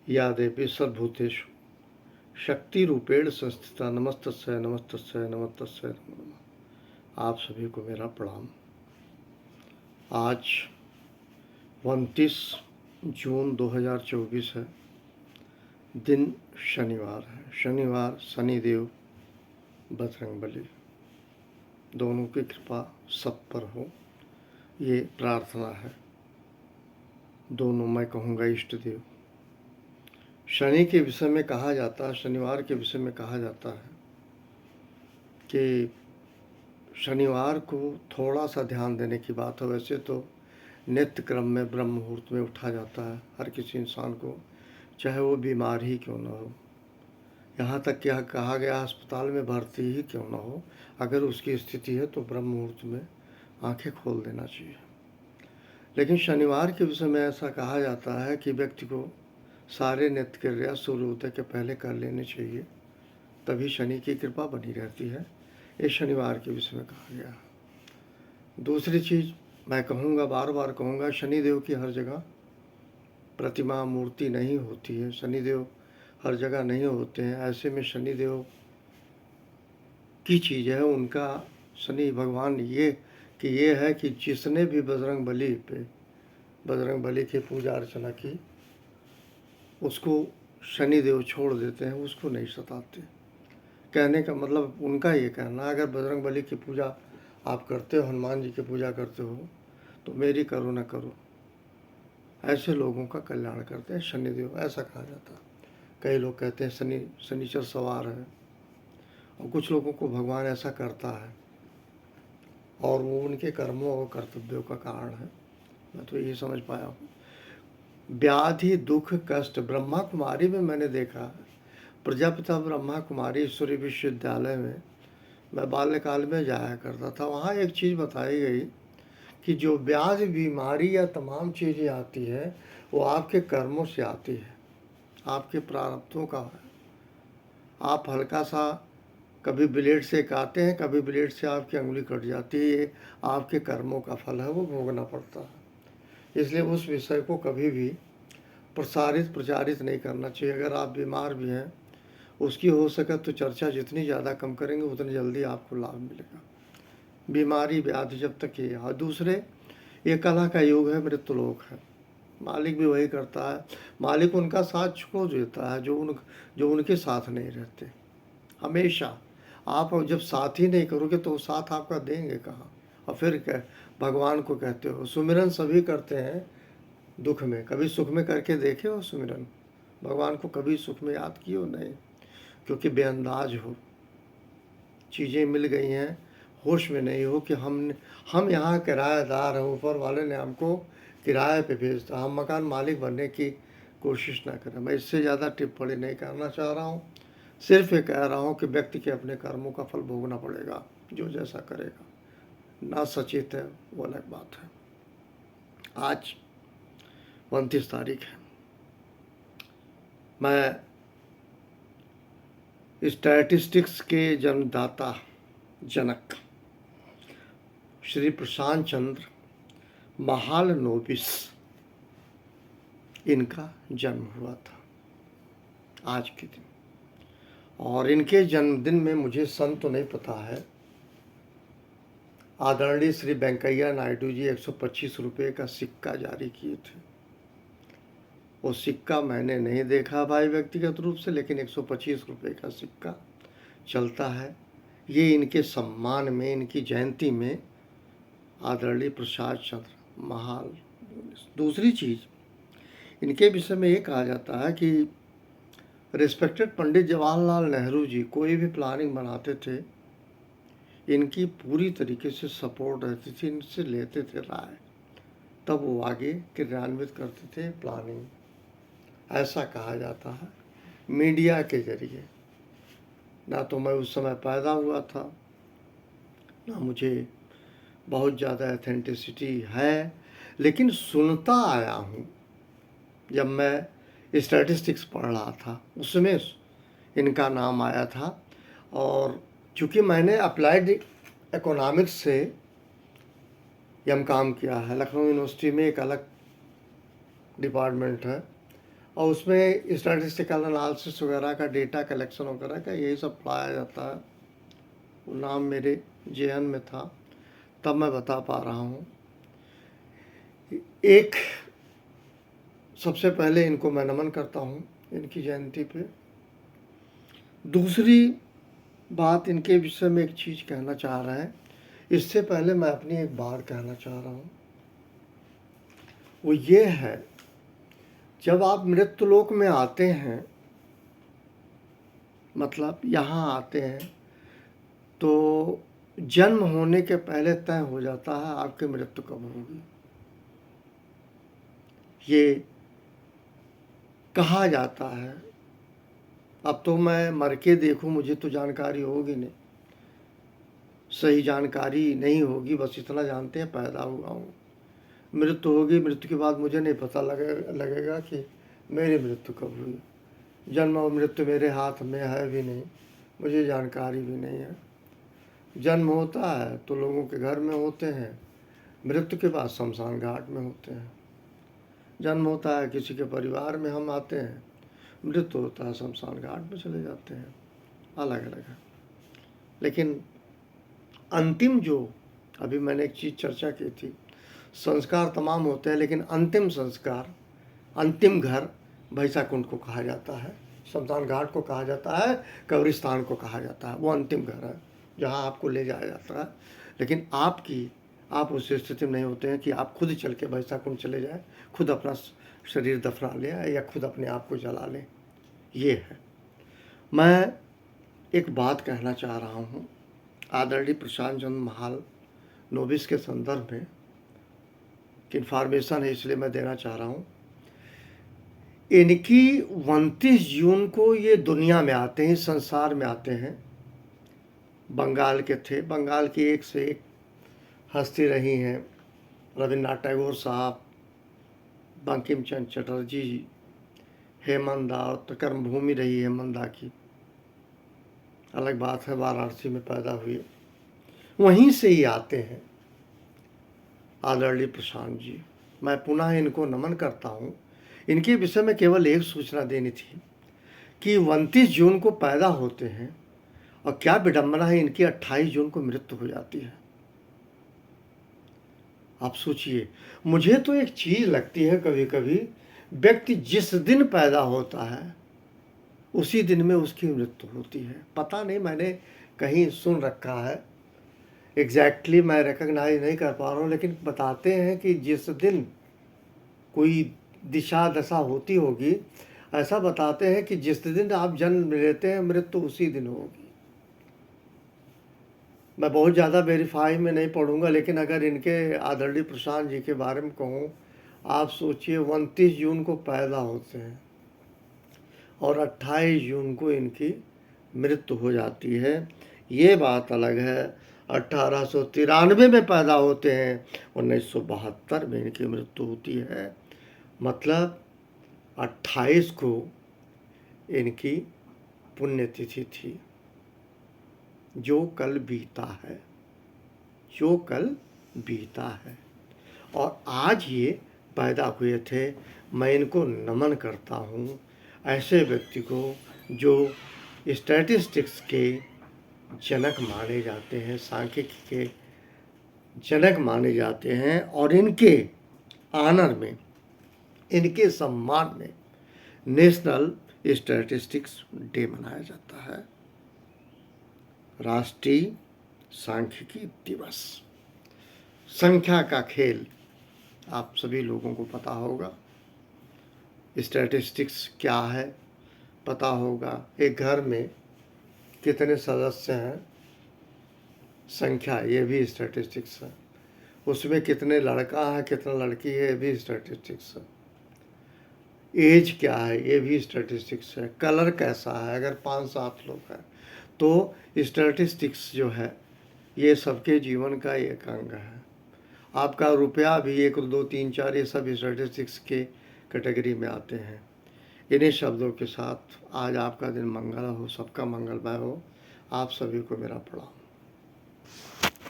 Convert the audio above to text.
या देवी सर्वभूतेषु शक्तिरूपेण संस्थिता नमस्तस्यै नमस्तस्यै नमस्तस्यै नमो नमः। आप सभी को मेरा प्रणाम। आज 29 जून 2024 है। दिन शनिवार है। शनिवार शनिदेव बजरंगबली दोनों की कृपा सब पर हो, ये प्रार्थना है। दोनों मैं कहूँगा इष्ट देव। शनि के विषय में कहा जाता है, शनिवार के विषय में कहा जाता है कि शनिवार को थोड़ा सा ध्यान देने की बात है। वैसे तो नित्य क्रम में ब्रह्म मुहूर्त में उठा जाता है हर किसी इंसान को, चाहे वो बीमार ही क्यों ना हो। यहाँ तक क्या कहा गया, अस्पताल में भर्ती ही क्यों ना हो, अगर उसकी स्थिति है तो ब्रह्म मुहूर्त में आंखें खोल देना चाहिए। लेकिन शनिवार के विषय में ऐसा कहा जाता है कि व्यक्ति को सारे नित्य क्रिया सूर्योदय के पहले कर लेने चाहिए, तभी शनि की कृपा बनी रहती है। ये शनिवार के विषय में कहा गया है। दूसरी चीज़ मैं कहूँगा, बार बार कहूँगा, शनिदेव की हर जगह प्रतिमा मूर्ति नहीं होती है। शनिदेव हर जगह नहीं होते हैं। ऐसे में शनिदेव की चीज़ है उनका, शनि भगवान ये है कि जिसने भी बजरंग बली की पूजा अर्चना की, उसको शनिदेव छोड़ देते हैं, उसको नहीं सताते। कहने का मतलब उनका ये कहना, अगर बजरंग बली की पूजा आप करते हो, हनुमान जी की पूजा करते हो, तो मेरी करो ना करो, ऐसे लोगों का कल्याण करते हैं शनिदेव, ऐसा कहा जाता है। कई लोग कहते हैं शनिचर सवार है, और कुछ लोगों को भगवान ऐसा करता है और वो उनके कर्मों और कर्तव्यों का कारण है। मैं तो यही समझ पाया हूँ। व्याधि दुख कष्ट, ब्रह्मा कुमारी में मैंने देखा है, प्रजापिता ब्रह्मा कुमारी ईश्वरी विश्वविद्यालय में मैं बाल्यकाल में जाया करता था। वहाँ एक चीज़ बताई गई कि जो व्याधि बीमारी या तमाम चीज़ें आती है, वो आपके कर्मों से आती है, आपके प्रारब्धों का है। आप हल्का सा कभी ब्लेड से काटते हैं, कभी ब्लेड से आपकी उंगली कट जाती है, ये आपके कर्मों का फल है, वो भोगना पड़ता है। इसलिए उस विषय को कभी भी प्रचारित नहीं करना चाहिए। अगर आप बीमार भी हैं, उसकी हो सके तो चर्चा जितनी ज़्यादा कम करेंगे उतनी जल्दी आपको लाभ मिलेगा। बीमारी व्याधि जब तक ये, और दूसरे, ये कला का युग है, मृत्युलोक है। मालिक भी वही करता है। मालिक उनका साथ छोड़ देता है जो उनके साथ नहीं रहते। हमेशा आप जब साथ ही नहीं करोगे तो साथ आपका देंगे कहाँ। और फिर क्या भगवान को कहते हो। सुमिरन सभी करते हैं दुख में, कभी सुख में करके देखे हो सुमिरन? भगवान को कभी सुख में याद किए हो? नहीं, क्योंकि बेअंदाज हो, चीज़ें मिल गई हैं, होश में नहीं हो कि हम यहाँ किराएदार हैं, ऊपर वाले ने हमको किराए पे भेजता, हम मकान मालिक बनने की कोशिश ना करें। मैं इससे ज़्यादा टिप्पणी नहीं करना चाह रहा हूँ, सिर्फ ये कह रहा हूँ कि व्यक्ति के अपने कर्मों का फल भोगना पड़ेगा, जो जैसा करेगा। ना सचेत है वो अलग बात है। आज 29 तारीख है। मैं स्टैटिस्टिक्स के जन्मदाता जनक श्री प्रशांत चंद्र महालनोबिस, इनका जन्म हुआ था आज के दिन। और इनके जन्मदिन में मुझे सन तो नहीं पता है। आदरणीय श्री वेंकैया नायडू जी 125 रुपये का सिक्का जारी किए थे। वो सिक्का मैंने नहीं देखा भाई व्यक्तिगत रूप से, लेकिन 125 रुपये का सिक्का चलता है। ये इनके सम्मान में, इनकी जयंती में आदरणीय प्रसाद चंद्र महाल। दूसरी चीज़, इनके विषय में ये कहा जाता है कि रिस्पेक्टेड पंडित जवाहरलाल नेहरू जी कोई भी प्लानिंग बनाते थे, इनकी पूरी तरीके से सपोर्ट रहती थी, इनसे लेते थे राय, तब वो आगे क्रियान्वित करते थे प्लानिंग, ऐसा कहा जाता है मीडिया के जरिए। ना तो मैं उस समय पैदा हुआ था, ना मुझे बहुत ज़्यादा एथेंटिसिटी है, लेकिन सुनता आया हूँ। जब मैं स्टैटिस्टिक्स पढ़ रहा था उसमें इनका नाम आया था, और चूँकि मैंने अप्लाइड इकोनॉमिक्स से काम किया है, लखनऊ यूनिवर्सिटी में एक अलग डिपार्टमेंट है, और उसमें स्टैटिस्टिकल एनालिसिस वगैरह का, डेटा कलेक्शन वगैरह का, यही सब पढ़ाया जाता है। वो नाम मेरे जेएन में था, तब मैं बता पा रहा हूँ। एक, सबसे पहले इनको मैं नमन करता हूँ इनकी जयंती पे। दूसरी बात, इनके विषय में एक चीज़ कहना चाह रहे हैं। इससे पहले मैं अपनी एक बात कहना चाह रहा हूँ, वो ये है, जब आप मृत्युलोक में आते हैं, मतलब यहाँ आते हैं, तो जन्म होने के पहले तय हो जाता है आपकी मृत्यु कब होगी। ये कहा जाता है। अब तो मैं मर के देखूं, मुझे तो जानकारी होगी नहीं, सही जानकारी नहीं होगी। बस इतना जानते हैं पैदा हुआ हूँ, मृत्यु होगी, मृत्यु के बाद मुझे नहीं पता लगेगा कि मेरी मृत्यु कब हुई। जन्म और मृत्यु मेरे हाथ में है भी नहीं, मुझे जानकारी भी नहीं है। जन्म होता है तो लोगों के घर में होते हैं, मृत्यु के बाद शमशान घाट में होते हैं। जन्म होता है किसी के परिवार में, हम आते हैं, मृत्यु होता है शमशान घाट में चले जाते हैं। अलग अलग है, लेकिन अंतिम जो, अभी मैंने एक चीज़ चर्चा की थी, संस्कार तमाम होते हैं, लेकिन अंतिम संस्कार, अंतिम घर भैंसा कुंड को कहा जाता है, शमशान घाट को कहा जाता है, कब्रिस्तान को कहा जाता है। वो अंतिम घर है जहाँ आपको ले जाया जाता है। लेकिन आप उस स्थिति में नहीं होते हैं कि आप खुद चल के भैंसा कुंड चले जाए, खुद अपना शरीर दफना ले आए या खुद अपने आप को जला लें। ये है। मैं एक बात कहना चाह रहा हूँ आदरणीय प्रशांत चंद्र महाल नोबिस के संदर्भ में, कि इन्फॉर्मेशन है इसलिए मैं देना चाह रहा हूँ। इनकी 29 जून को ये दुनिया में आते हैं, संसार में आते हैं। बंगाल के थे, बंगाल की एक से एक हस्ती रही हैं, रविन्द्रनाथ टैगोर साहब, बंकिम चंद्र चटर्जी, हेमंदा, तो कर्मभूमि रही हेमंदा की। अलग बात है वाराणसी में पैदा हुए, वहीं से ही आते हैं आदरणीय प्रशांत जी। मैं पुनः इनको नमन करता हूँ। इनके विषय में केवल एक सूचना देनी थी कि 29 जून को पैदा होते हैं, और क्या विडंबना है, इनकी 28 जून को मृत्यु हो जाती है। आप सोचिए, मुझे तो एक चीज़ लगती है कभी कभी, व्यक्ति जिस दिन पैदा होता है उसी दिन में उसकी मृत्यु होती है। पता नहीं, मैंने कहीं सुन रखा है, एग्जैक्टली मैं रिकग्नाइज नहीं कर पा रहा हूँ, लेकिन बताते हैं कि जिस दिन कोई दिशा दशा होती होगी, ऐसा बताते हैं कि जिस दिन आप जन्म लेते हैं मृत्यु उसी दिन होगी। मैं बहुत ज़्यादा वेरीफाई में नहीं पढ़ूंगा, लेकिन अगर इनके आदरणीय प्रशांत जी के बारे में कहूँ, आप सोचिए 29 जून को पैदा होते हैं और 28 जून को इनकी मृत्यु हो जाती है। ये बात अलग है। 1893 में पैदा होते हैं, 1972 में इनकी मृत्यु होती है। मतलब 28 को इनकी पुण्यतिथि थी, जो कल बीता है, जो कल बीता है। और आज ये पैदा हुए थे। मैं इनको नमन करता हूँ, ऐसे व्यक्ति को जो स्टैटिस्टिक्स के जनक माने जाते हैं, सांख्यिकी के जनक माने जाते हैं, और इनके आनर में, इनके सम्मान में नेशनल स्टैटिस्टिक्स डे मनाया जाता है, राष्ट्रीय सांख्यिकी दिवस। संख्या का खेल आप सभी लोगों को पता होगा, स्टैटिस्टिक्स क्या है पता होगा। एक घर में कितने सदस्य हैं, संख्या, ये भी स्टैटिस्टिक्स है। उसमें कितने लड़का है कितना लड़की है, ये भी स्टैटिस्टिक्स है। एज क्या है, ये भी स्टैटिस्टिक्स है। कलर कैसा है, अगर 5-7 लोग हैं तो स्टैटिस्टिक्स जो है ये सबके जीवन का एक अंग है। आपका रुपया भी 1, 2, 3, 4 ये सब स्टैटिस्टिक्स के कैटेगरी में आते हैं। इन्हीं शब्दों के साथ आज आपका दिन मंगल हो, सबका मंगलमय हो। आप सभी को मेरा प्रणाम।